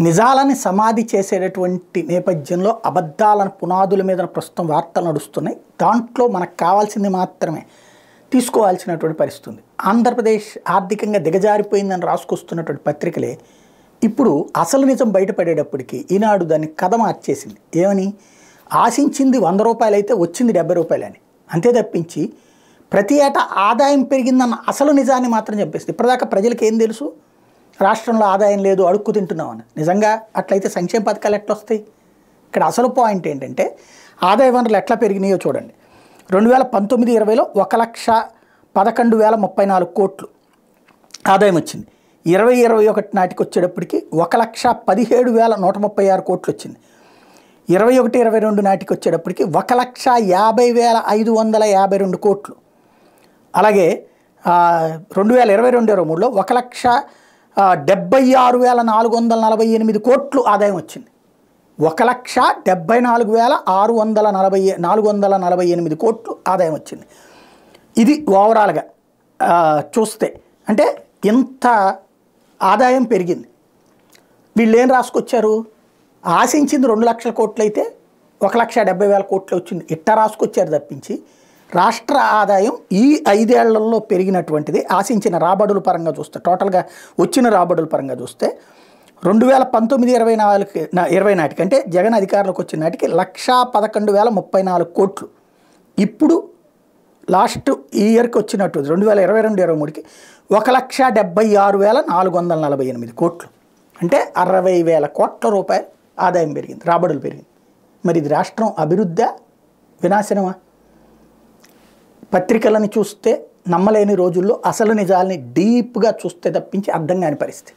నిజాలని సమాధి చేసేటటువంటి నేపథ్యంలో అబద్ధాలను పునాదుల మీద ప్రస్తుతం వార్తలు నడుస్తున్నాయి. దాంట్లో మనకు కావాల్సింది మాత్రమే తీసుకోవాల్సినటువంటి పరిస్థితి ఉంది. ఆంధ్రప్రదేశ్ ఆర్థికంగా దిగజారిపోయిందని రాసుకొస్తున్నటువంటి పత్రికలే ఇప్పుడు అసలు నిజం బయటపడేటప్పటికి ఈనాడు దాన్ని కథ మార్చేసింది. ఏమని? ఆశించింది 100 రూపాయలు అయితే వచ్చింది 70 రూపాయలు అని. అంతే తప్పించి ప్రతి ఏటా ఆదాయం పెరిగిందన్న అసలు నిజాన్ని మాత్రం చెప్పేసింది. ఇప్పటిదాకా ప్రజలకు ఏం తెలుసు? రాష్ట్రంలో ఆదాయం లేదు, అడుక్కు తింటున్నామని. నిజంగా అట్లయితే సంక్షేమ పథకాలు ఎట్లా వస్తాయి? ఇక్కడ అసలు పాయింట్ ఏంటంటే ఆదాయ వనరులు ఎట్లా పెరిగినాయో చూడండి. 2019-20లో 1,11,034 కోట్లు ఆదాయం వచ్చింది. 2021 నాటికి వచ్చేటప్పటికి 1,17,136 కోట్లు వచ్చింది. 21-22 నాటికి వచ్చేటప్పటికి 1,50,552 కోట్లు. అలాగే 2022-23లో 1,76,448 కోట్లు ఆదాయం వచ్చింది. 1,74,448 కోట్లు ఆదాయం వచ్చింది. ఇది ఓవరాల్గా చూస్తే అంటే ఇంత ఆదాయం పెరిగింది. వీళ్ళు ఏం రాసుకొచ్చారు? ఆశించింది 2 లక్షల కోట్లు అయితే 1,70,000 కోట్లు వచ్చింది. ఇట్టా రాసుకొచ్చారు తప్పించి రాష్ట్ర ఆదాయం ఈ 5 ఏళ్లలో పెరిగినటువంటిది ఆశించిన రాబడుల పరంగా చూస్తే, టోటల్గా వచ్చిన రాబడుల పరంగా చూస్తే 2019-20 నాటికి అంటే జగన్ అధికారంలోకి వచ్చిన నాటికి 1,11,034 కోట్లు. ఇప్పుడు లాస్ట్ ఇయర్కి వచ్చినట్టు 2022-23కి 1,76,448 కోట్లు. అంటే 60,000 కోట్ల రూపాయలు ఆదాయం పెరిగింది, రాబడులు పెరిగింది. మరి ఇది రాష్ట్రం అభివృద్ధా వినాశనమా? పత్రికలను చూస్తే నమ్మలేని రోజుల్లో అసలు నిజాలని డీప్గా చూస్తే తప్పించి అర్థం కాని పరిస్థితి.